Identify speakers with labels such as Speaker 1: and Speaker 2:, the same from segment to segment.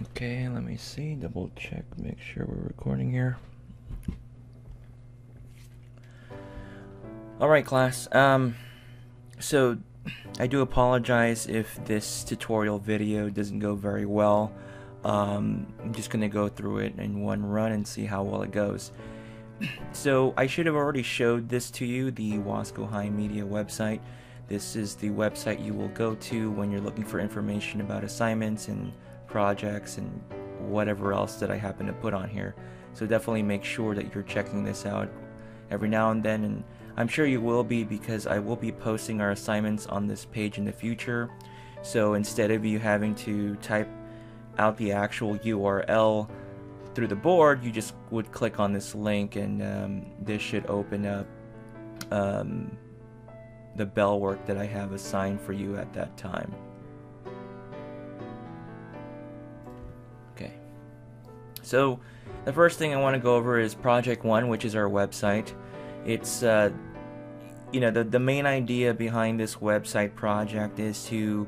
Speaker 1: Okay, let me see, double check, make sure we're recording here. Alright class, so I do apologize if this tutorial video doesn't go very well. I'm just going to go through it in one run and see how well it goes. So I should have already showed this to you, the Wasco High Media website. This is the website you will go to when you're looking for information about assignments and projects and whatever else that I happen to put on here. So definitely make sure that you're checking this out every now and then, and I'm sure you will be, because I will be posting our assignments on this page in the future. So instead of you having to type out the actual URL through the board, you just would click on this link, and this should open up the bell work that I have assigned for you at that time. Okay, so the first thing I want to go over is Project 1, which is our website. It's the main idea behind this website project is to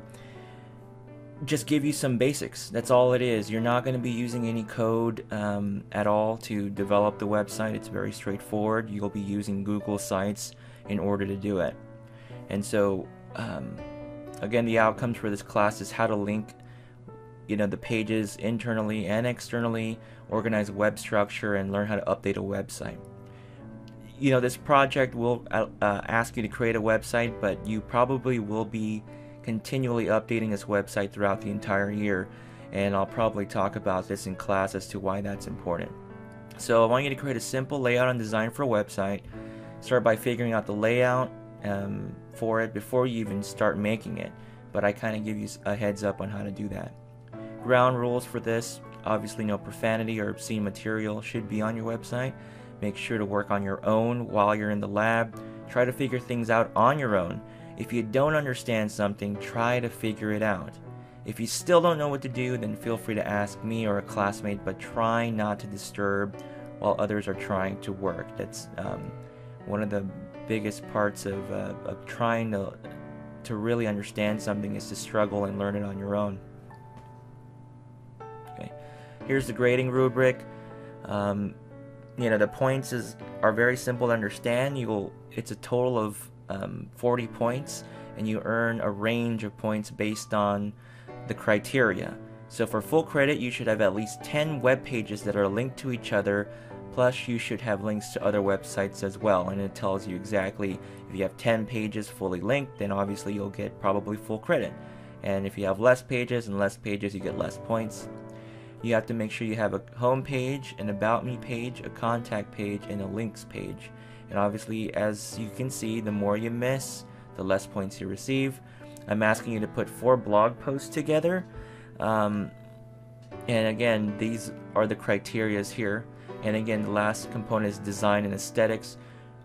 Speaker 1: just give you some basics. That's all it is. You're not going to be using any code at all to develop the website. It's very straightforward. You'll be using Google Sites in order to do it. And so again, the outcomes for this class is how to link the pages internally and externally, organize web structure, and learn how to update a website. This project will ask you to create a website, but you probably will be continually updating this website throughout the entire year, and I'll probably talk about this in class as to why that's important. So I want you to create a simple layout and design for a website. Start by figuring out the layout for it before you even start making it, but I kind of give you a heads up on how to do that. Ground rules for this: obviously no profanity or obscene material should be on your website. Make sure to work on your own while you're in the lab. Try to figure things out on your own. If you don't understand something, try to figure it out. If you still don't know what to do, then feel free to ask me or a classmate, but try not to disturb while others are trying to work. That's one of the biggest parts of trying to really understand something, is to struggle and learn it on your own. Okay, here's the grading rubric. The points are very simple to understand. It's a total of 40 points, and you earn a range of points based on the criteria. So for full credit, you should have at least 10 web pages that are linked to each other, plus you should have links to other websites as well, and it tells you exactly if you have 10 pages fully linked, then obviously you'll get probably full credit, and if you have less pages, you get less points. You have to make sure you have a home page, an about me page, a contact page, and a links page. And obviously, as you can see, the more you miss, the less points you receive. I'm asking you to put 4 blog posts together. And again, these are the criterias here. And again, the last component is design and aesthetics.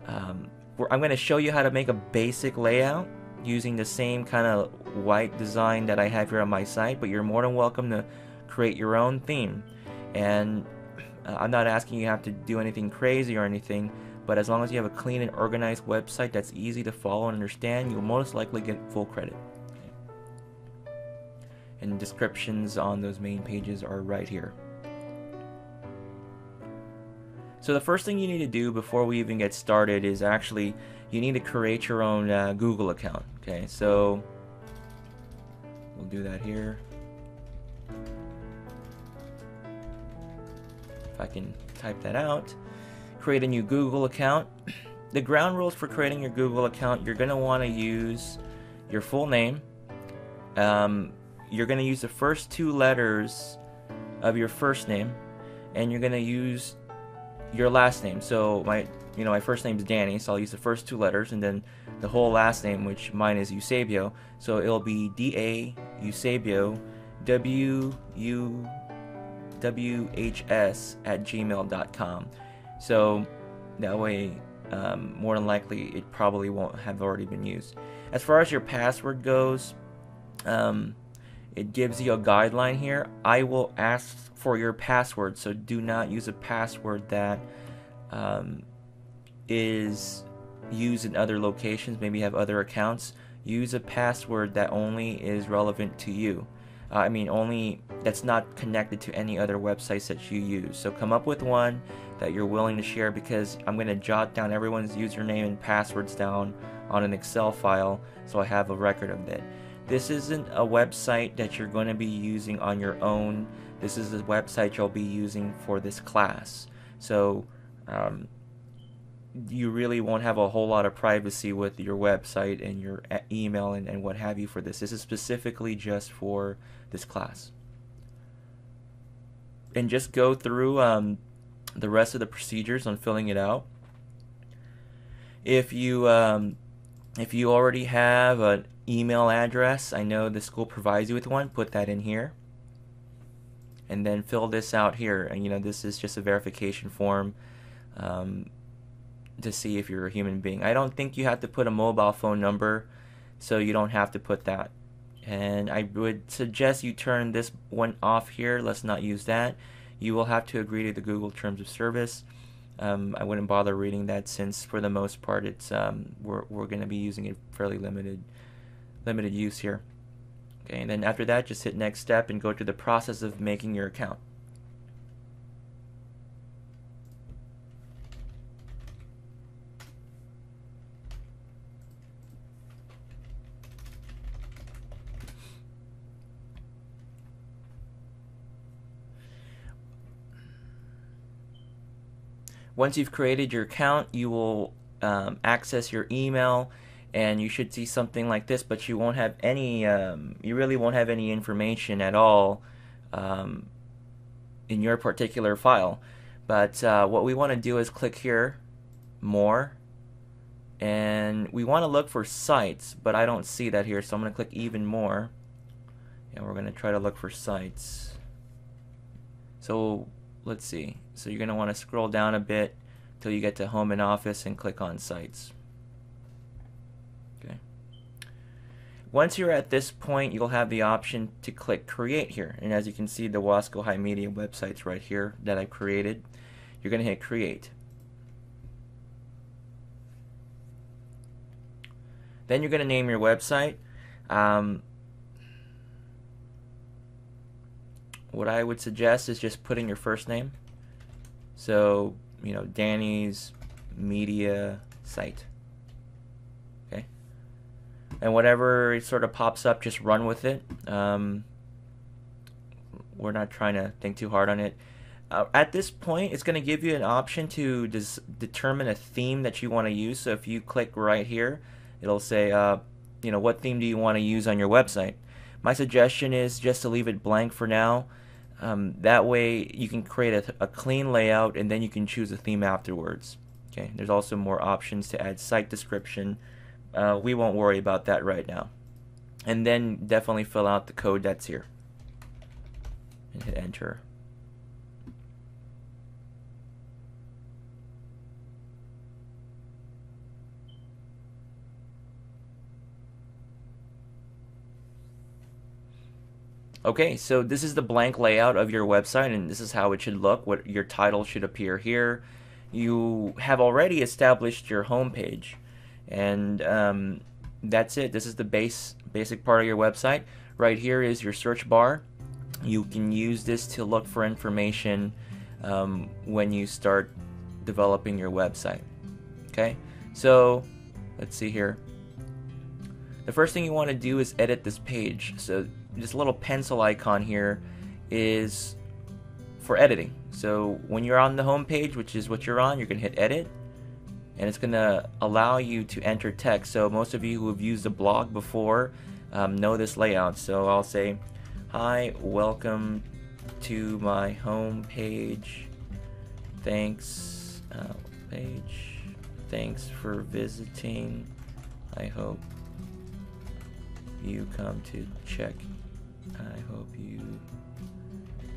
Speaker 1: I'm going to show you how to make a basic layout using the same kind of white design that I have here on my site, but you're more than welcome to create your own theme. And I'm not asking you have to do anything crazy or anything, but as long as you have a clean and organized website that's easy to follow and understand, you'll most likely get full credit. Okay. And descriptions on those main pages are right here. So the first thing you need to do before we even get started is actually you need to create your own Google account. Okay, so we'll do that here. If I can type that out. Create a new Google account. The ground rules for creating your Google account: you're going to want to use your full name. You're going to use the first 2 letters of your first name, and you're going to use your last name. So my first name is Danny, so I'll use the first 2 letters and then the whole last name, which mine is Eusebio. So it'll be D-A Eusebio WHS@gmail.com. So that way, more than likely, it probably won't have already been used. As far as your password goes, it gives you a guideline here. I will ask for your password, so do not use a password that is used in other locations. Maybe you have other accounts. Use a password that only is relevant to you. I mean, only that's not connected to any other websites that you use. So come up with one that you're willing to share, because I'm going to jot down everyone's username and passwords down on an Excel file so I have a record of it. This isn't a website that you're going to be using on your own. This is the website you'll be using for this class. So you really won't have a whole lot of privacy with your website and your email and what have you for this. This is specifically just for this class. And just go through the rest of the procedures on filling it out. If you already have an email address, I know the school provides you with one, put that in here. And then fill this out here. And this is just a verification form to see if you're a human being. I don't think you have to put a mobile phone number, so you don't have to put that. And I would suggest you turn this one off here. Let's not use that. You will have to agree to the Google Terms of Service. I wouldn't bother reading that, since for the most part it's we're going to be using it fairly limited use here. Okay, and then after that, just hit next step and go to the process of making your account. Once you've created your account, you will access your email, and you should see something like this, but you won't have any you really won't have any information at all in your particular file. But what we want to do is click here, more, and we want to look for sites, but I don't see that here, so I'm going to click even more, and we're going to try to look for sites. So let's see. So you're going to want to scroll down a bit till you get to Home and Office and click on Sites. Okay. Once you're at this point, you'll have the option to click Create here. And as you can see, the Wasco High Media website's right here that I've created. You're going to hit Create. Then you're going to name your website. What I would suggest is just putting your first name. So, Danny's media site. Okay. And whatever sort of pops up, just run with it. We're not trying to think too hard on it. At this point, it's going to give you an option to determine a theme that you want to use. So if you click right here, it'll say, what theme do you want to use on your website? My suggestion is just to leave it blank for now. That way you can create a clean layout, and then you can choose a theme afterwards. Okay. There's also more options to add site description. We won't worry about that right now. And then definitely fill out the code that's here and hit enter. Okay, so this is the blank layout of your website, and this is how it should look. What your title should appear here. You have already established your home page, and that's it. This is the basic part of your website. Right here is your search bar. You can use this to look for information when you start developing your website. Okay, so let's see here. The first thing you want to do is edit this page. So this little pencil icon here is for editing. So when you're on the home page, which is what you're on, you're going to hit edit, and it's going to allow you to enter text. So most of you who have used a blog before know this layout. So I'll say, hi, welcome to my home page. Thanks thanks for visiting. I hope you come to check. I hope you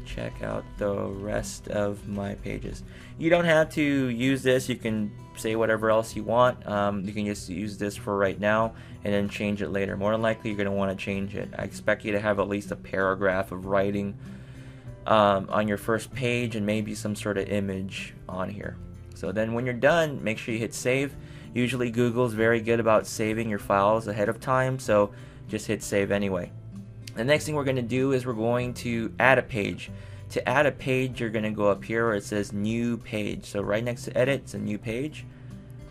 Speaker 1: check out the rest of my pages. You don't have to use this. You can say whatever else you want. You can just use this for right now and then change it later. More than likely you're going to want to change it. I expect you to have at least a paragraph of writing on your first page, and maybe some sort of image on here. So then when you're done, make sure you hit save. Usually Google's very good about saving your files ahead of time, so just hit save anyway. The next thing we're going to do is we're going to add a page. To add a page, you're going to go up here where it says new page. So right next to edit, it's a new page.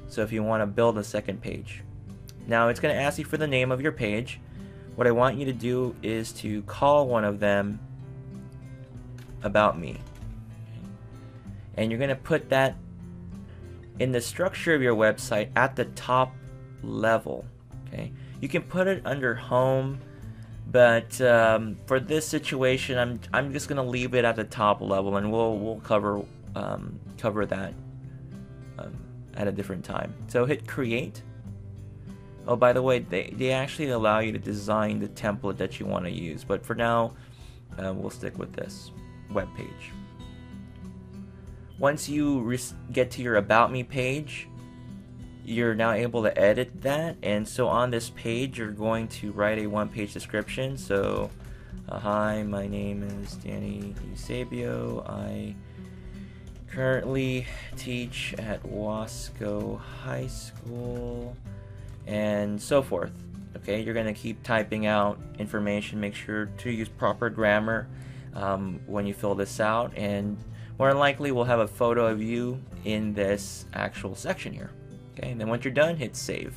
Speaker 1: So if you want to build a second page. Now it's going to ask you for the name of your page. What I want you to do is to call one of them About Me. And you're going to put that in the structure of your website at the top level. Okay, you can put it under home, but for this situation, I'm just gonna leave it at the top level, and we'll cover that at a different time. So hit create. Oh, by the way, they actually allow you to design the template that you want to use, but for now, we'll stick with this web page. Once you get to your About Me page, you're now able to edit that, and so on this page you're going to write a one-page description. So hi, my name is Danny Eusebio. I currently teach at Wasco High School, and so forth. Okay, you're going to keep typing out information. Make sure to use proper grammar when you fill this out, and more than likely we'll have a photo of you in this actual section here. Okay, and then once you're done, hit save.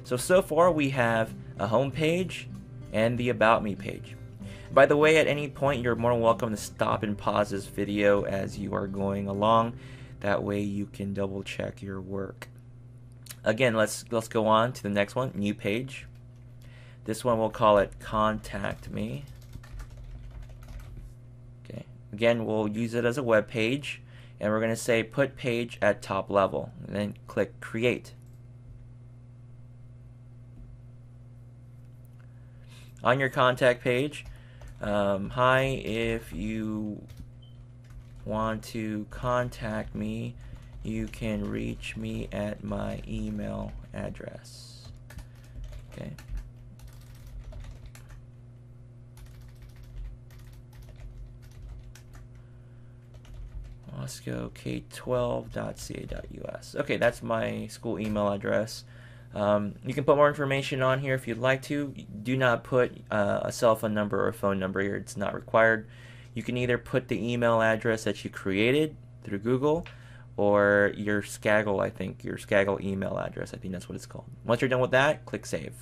Speaker 1: So far we have a home page and the About Me page. By the way, at any point you're more than welcome to stop and pause this video as you are going along. That way you can double check your work. Again, let's go on to the next one, new page. This one we'll call it Contact Me. Okay, again we'll use it as a web page. And we're going to say put page at top level, and then click create. On your contact page, hi, if you want to contact me, you can reach me at my email address. Okay. wascok12.ca.us. Okay, that's my school email address. You can put more information on here if you'd like to. Do not put a cell phone number or a phone number here. It's not required. You can either put the email address that you created through Google or your Skaggle, I think, your Skaggle email address. I think that's what it's called. Once you're done with that, click save.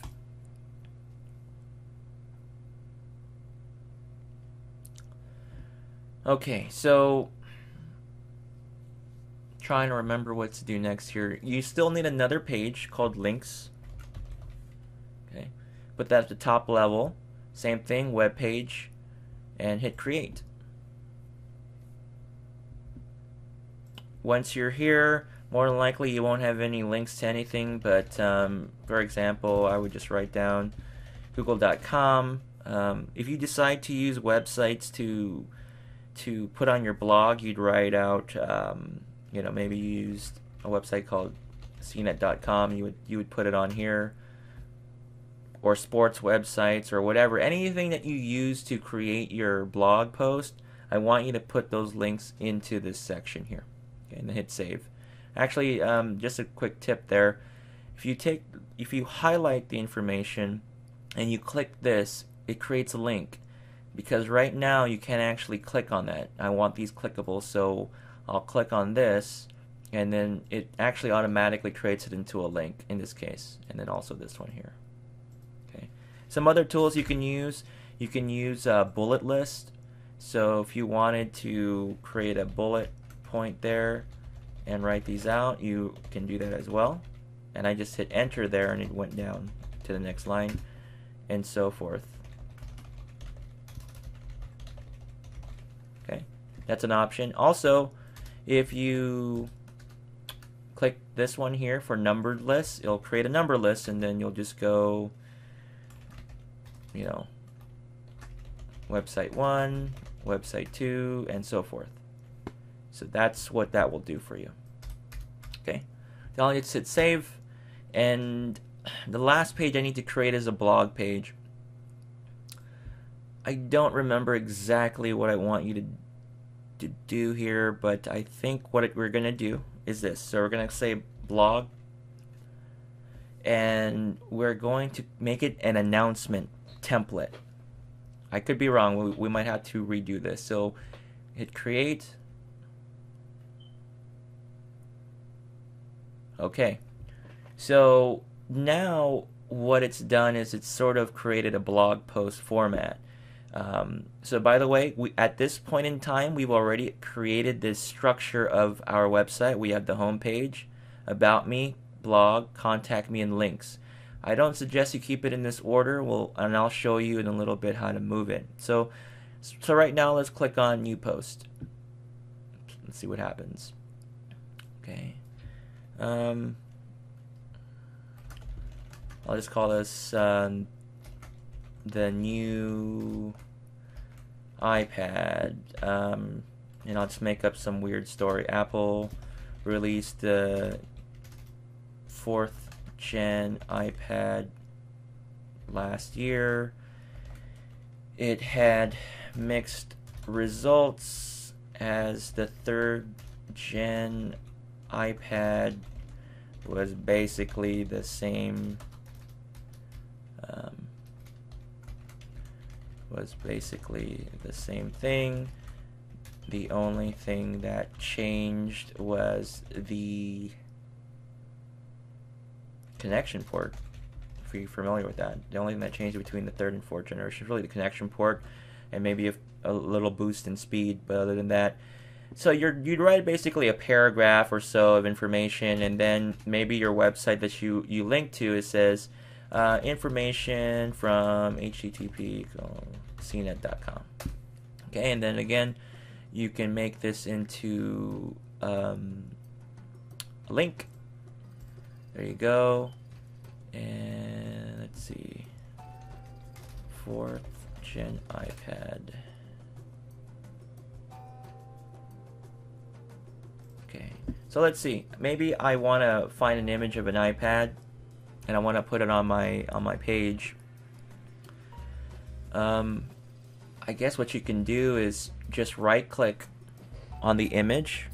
Speaker 1: Okay, so trying to remember what to do next here. You still need another page called links. Okay, put that at the top level. Same thing, web page, and hit create. Once you're here, more than likely you won't have any links to anything, but for example, I would just write down google.com. If you decide to use websites to put on your blog, you'd write out maybe you used a website called cnet.com. You would put it on here, or sports websites or whatever. Anything that you use to create your blog post, I want you to put those links into this section here. Okay, and then hit save. Actually, just a quick tip there. If you highlight the information and you click this, it creates a link, because right now you can't actually click on that. I want these clickable, so I'll click on this, and then it actually automatically creates it into a link in this case, and then also this one here. Okay. Some other tools you can use a bullet list. So if you wanted to create a bullet point there and write these out, you can do that as well. And I just hit enter there, and it went down to the next line, and so forth. Okay, that's an option. Also, if you click this one here for numbered lists, it'll create a number list, and then you'll just go, website 1, website 2, and so forth. So that's what that will do for you. Okay, now let's hit save, and the last page I need to create is a blog page. I don't remember exactly what I want you to do here, but I think what we're going to do is this. So we're going to say blog, and we're going to make it an announcement template. I could be wrong. We might have to redo this. So hit create. Okay. So now what it's done is it's sort of created a blog post format. So by the way, at this point in time, we've already created this structure of our website. We have the home page, about me, blog, contact me, and links. I don't suggest you keep it in this order, and I'll show you in a little bit how to move it. So right now, let's click on New Post. Let's see what happens. Okay. I'll just call this the new iPad, and I'll just make up some weird story. Apple released the 4th gen iPad last year. It had mixed results as the 3rd gen iPad was basically the same thing. The only thing that changed was the connection port, if you're familiar with that. The only thing that changed between the 3rd and 4th generation is really the connection port and maybe a little boost in speed, but other than that. So you'd write basically a paragraph or so of information, and then maybe your website that you link to, it says information from http://cnet.com. Okay, and then again, you can make this into a link. There you go. And let's see, 4th gen iPad. Okay, so let's see. Maybe I want to find an image of an iPad, and I want to put it on my page. I guess what you can do is just right-click on the image.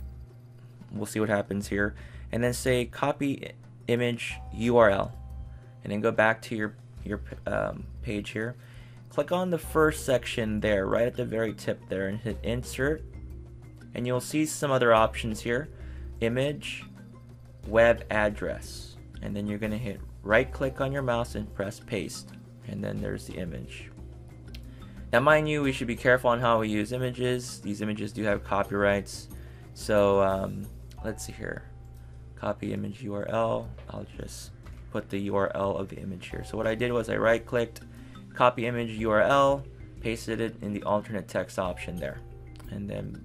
Speaker 1: We'll see what happens here, and then say copy image URL, and then go back to your page here. Click on the first section there, right at the very tip there, and hit insert. And you'll see some other options here: image, web address, and then you're going to hit right click on your mouse and press paste, and then there's the image. Now mind you, we should be careful on how we use images. These images do have copyrights, so let's see here, copy image URL. I'll just put the URL of the image here. So what I did was I right clicked, copy image URL, pasted it in the alternate text option there, and then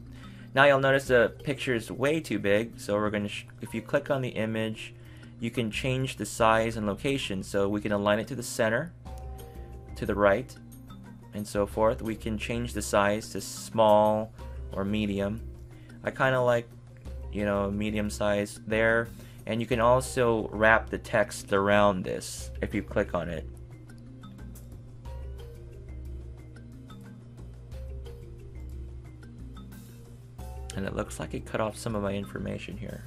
Speaker 1: now you'll notice the picture is way too big, so we're going to, if you click on the image, you can change the size and location. So we can align it to the center, to the right, and so forth. We can change the size to small or medium. I kind of like, medium size there. And you can also wrap the text around this if you click on it. And it looks like it cut off some of my information here.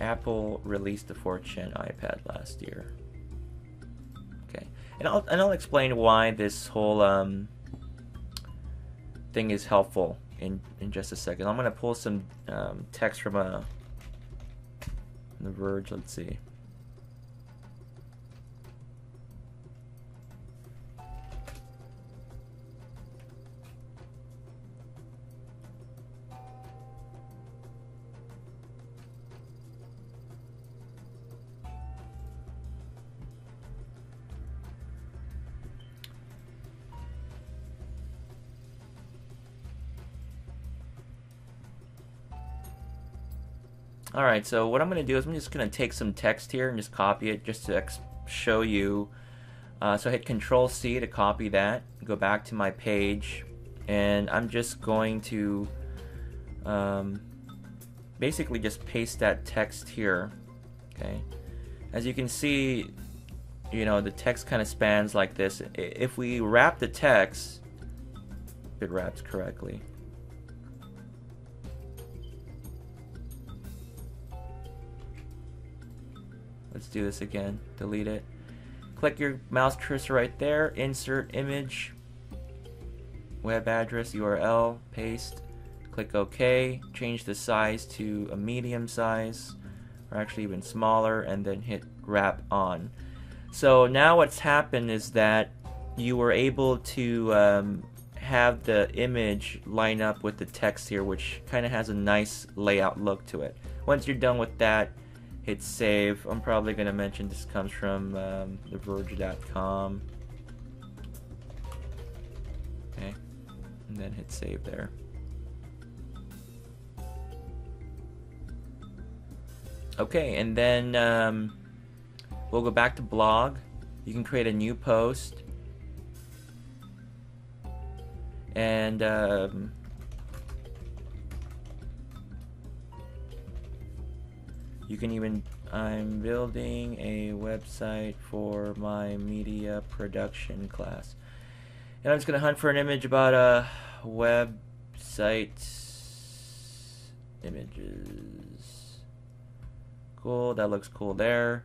Speaker 1: Apple released the 4th gen iPad last year. Okay, and I'll explain why this whole thing is helpful in just a second. I'm gonna pull some text from The Verge. Let's see. Alright, so what I'm going to do is I'm just going to take some text here and just copy it just to show you. So I hit Control C to copy that, go back to my page, and I'm just going to basically just paste that text here. Okay, as you can see, the text kind of spans like this. If we wrap the text, it wraps correctly. Let's do this again. Delete it. Click your mouse cursor right there. Insert image. Web address, URL. Paste. Click OK. Change the size to a medium size, or actually even smaller, and then hit wrap on. So now what's happened is that you were able to have the image line up with the text here, which kind of has a nice layout look to it. Once you're done with that, hit save. I'm probably going to mention this comes from theverge.com. Okay, and then hit save there. Okay, and then we'll go back to blog. You can create a new post. And you can even, I'm building a website for my media production class. And I'm just going to hunt for an image about a website. Images. Cool, that looks cool there.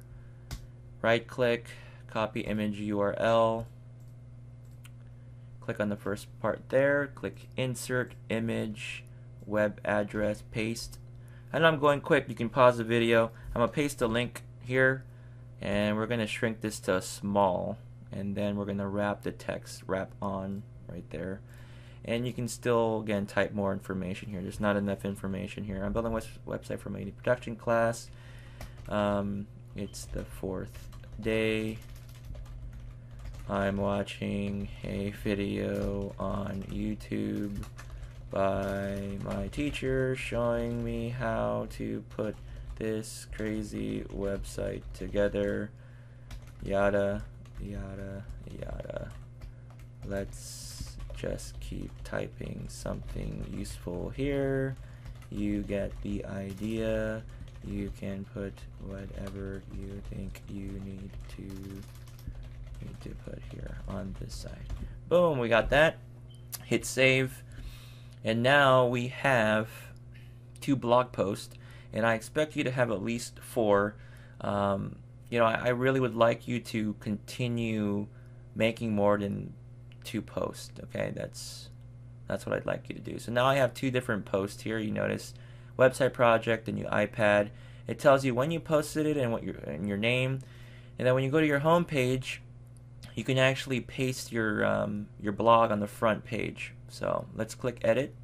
Speaker 1: Right click, copy image URL. Click on the first part there, click insert image, web address, paste. I know I'm going quick, you can pause the video. I'm going to paste a link here, and we're going to shrink this to small, and then we're going to wrap the text, wrap on right there. And you can still, again, type more information here. There's not enough information here. I'm building a website for my media production class. It's the 4th day. I'm watching a video on YouTube by my teacher showing me how to put this crazy website together. Yada, yada, yada. Let's just keep typing something useful here. You get the idea. You can put whatever you think you need to put here on this side. Boom, we got that. Hit save. And now we have 2 blog posts, and I expect you to have at least 4. I really would like you to continue making more than 2 posts. Okay, that's what I'd like you to do. So now I have 2 different posts here. You notice website project, the new iPad. It tells you when you posted it and what your name. And then when you go to your home page, you can actually paste your blog on the front page. So let's click edit,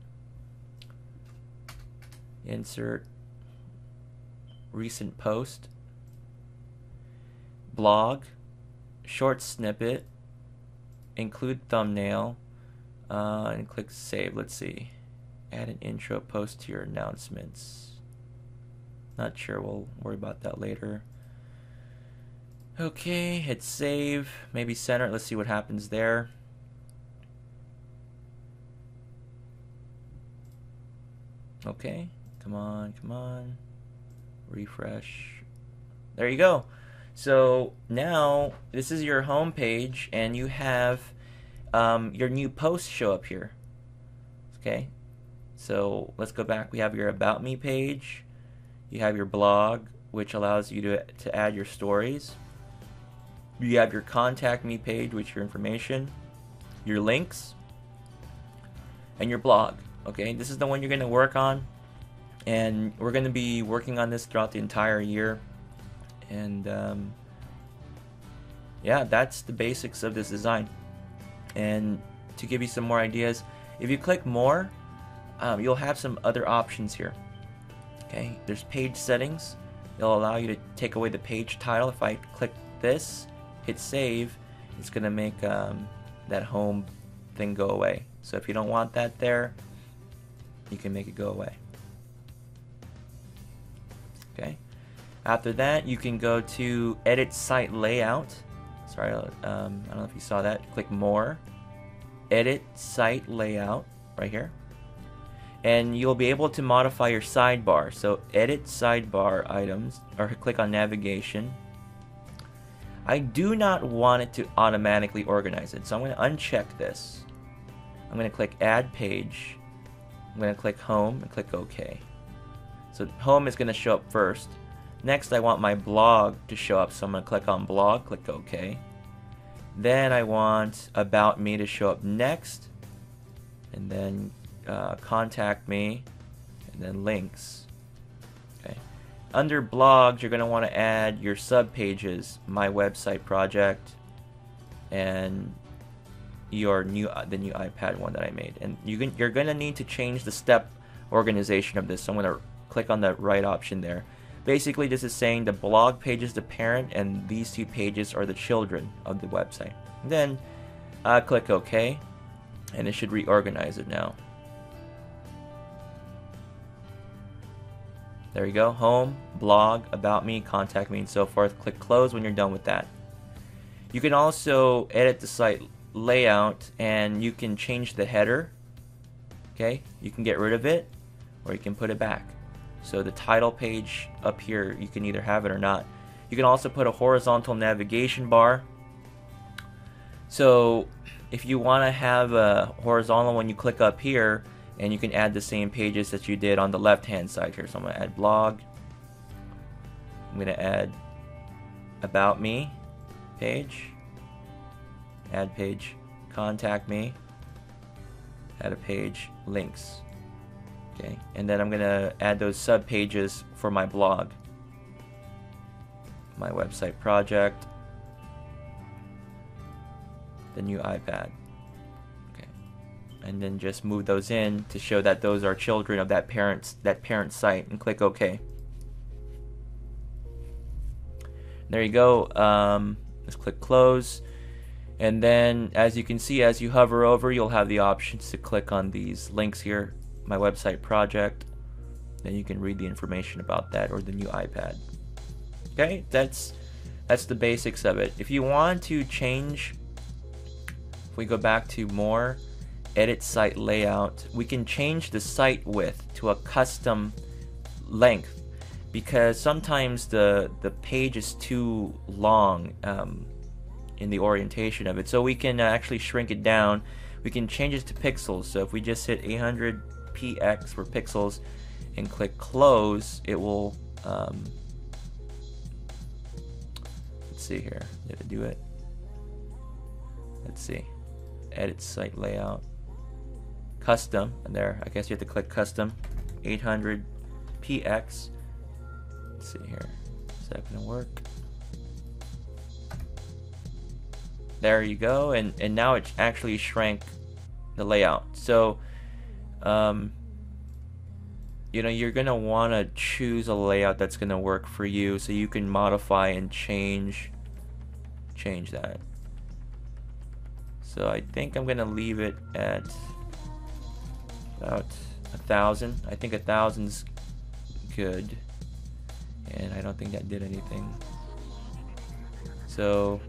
Speaker 1: insert, recent post, blog, short snippet, include thumbnail, and click save. Let's see, add an intro post to your announcements. Not sure, we'll worry about that later. Okay, hit save, maybe center it. Let's see what happens there. Okay, come on, refresh. There you go. So now this is your home page, and you have your new posts show up here. Okay, so let's go back. We have your About Me page. You have your blog, which allows you to add your stories. You have your Contact Me page with your information, your links, and your blog. Okay, this is the one you're going to work on, and we're going to be working on this throughout the entire year. And yeah, that's the basics of this design. And to give you some more ideas, if you click more, you'll have some other options here. Okay, there's page settings. It'll allow you to take away the page title. If I click this, hit save, it's going to make that home thing go away. So if you don't want that there, you can make it go away. Okay. After that, you can go to Edit Site Layout. Sorry, I don't know if you saw that. Click More, Edit Site Layout right here. And you'll be able to modify your sidebar. So edit sidebar items, or click on navigation. I do not want it to automatically organize it, so I'm going to uncheck this. I'm going to click Add Page. I'm going to click Home and click OK. So Home is going to show up first. Next, I want my blog to show up, so I'm going to click on blog, click OK. Then I want about me to show up next, and then contact me, and then links. Okay. Under blogs, you're going to want to add your sub pages, my website project, and the new iPad one that I made. And you're going to need to change the step organization of this. So I'm going to click on the right option there. Basically, this is saying the blog page is the parent and these two pages are the children of the website. And then click OK, and it should reorganize it now. There you go. Home, blog, about me, contact me, and so forth. Click close when you're done with that. You can also edit the site layout, and you can change the header. Okay, you can get rid of it, or you can put it back. So the title page up here, you can either have it or not. You can also put a horizontal navigation bar. So if you want to have a horizontal one, you click up here, and you can add the same pages that you did on the left hand side here. So I'm going to add blog. I'm going to add about me page, add page, contact me, add a page, links. Okay, and then I'm going to add those sub pages for my blog, my website project, the new iPad. Okay, and then just move those in to show that those are children of that parent site, and click OK. There you go. Let's click close, and then as you can see, as you hover over, you'll have the options to click on these links here, my website project. Then you can read the information about that, or the new iPad. Okay, that's the basics of it. If you want to change, if we go back to more, edit site layout, we can change the site width to a custom length, because sometimes the page is too long in the orientation of it. So we can actually shrink it down. We can change it to pixels. So if we just hit 800px for pixels and click close, it will let's see here, did it do it? Let's see, edit site layout, custom, and there, I guess you have to click custom, 800px. Let's see here, is that gonna work? There you go, and now it actually shrank the layout. So you know, you're gonna want to choose a layout that's gonna work for you, so you can modify and change that. So I think I'm gonna leave it at about 1,000. I think 1,000's good, and I don't think that did anything. So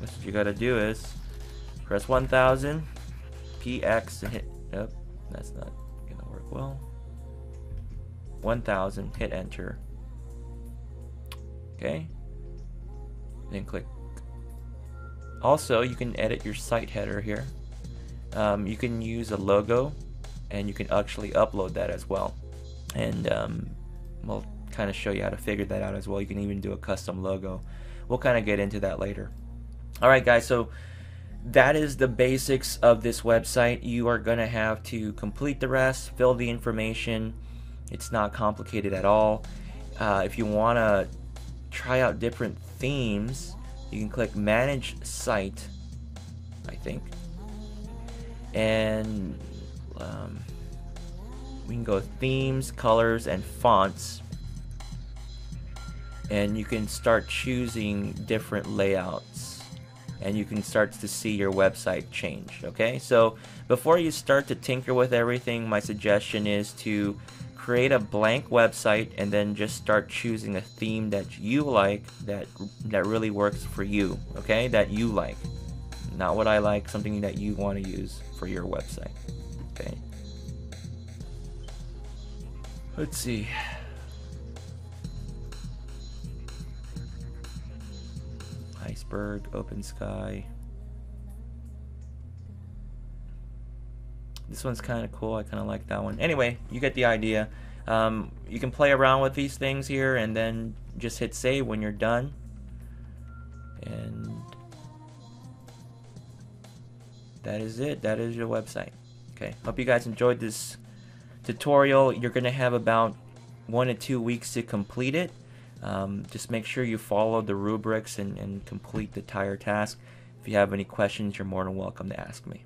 Speaker 1: what you gotta do is press 1000 px and hit, nope, that's not gonna work well. 1000, hit enter. Okay, then click. Also, you can edit your site header here. You can use a logo, and you can actually upload that as well, and we'll kind of show you how to figure that out as well. You can even do a custom logo. We'll kind of get into that later. Alright guys, so that is the basics of this website. You are going to have to complete the rest, fill the information. It's not complicated at all. If you want to try out different themes, you can click manage site, I think, and we can go themes, colors, and fonts, and you can start choosing different layouts, and you can start to see your website change. Okay, so before you start to tinker with everything, my suggestion is to create a blank website and then just start choosing a theme that you like, that really works for you. Okay, that you like, not what I like, something that you want to use for your website. Okay, let's see. Iceberg, open sky. This one's kind of cool. I kind of like that one. Anyway, you get the idea. You can play around with these things here and then just hit save when you're done. And that is it. That is your website. Okay, hope you guys enjoyed this tutorial. You're going to have about 1 to 2 weeks to complete it. Just make sure you follow the rubrics and complete the entire task. If you have any questions, you're more than welcome to ask me.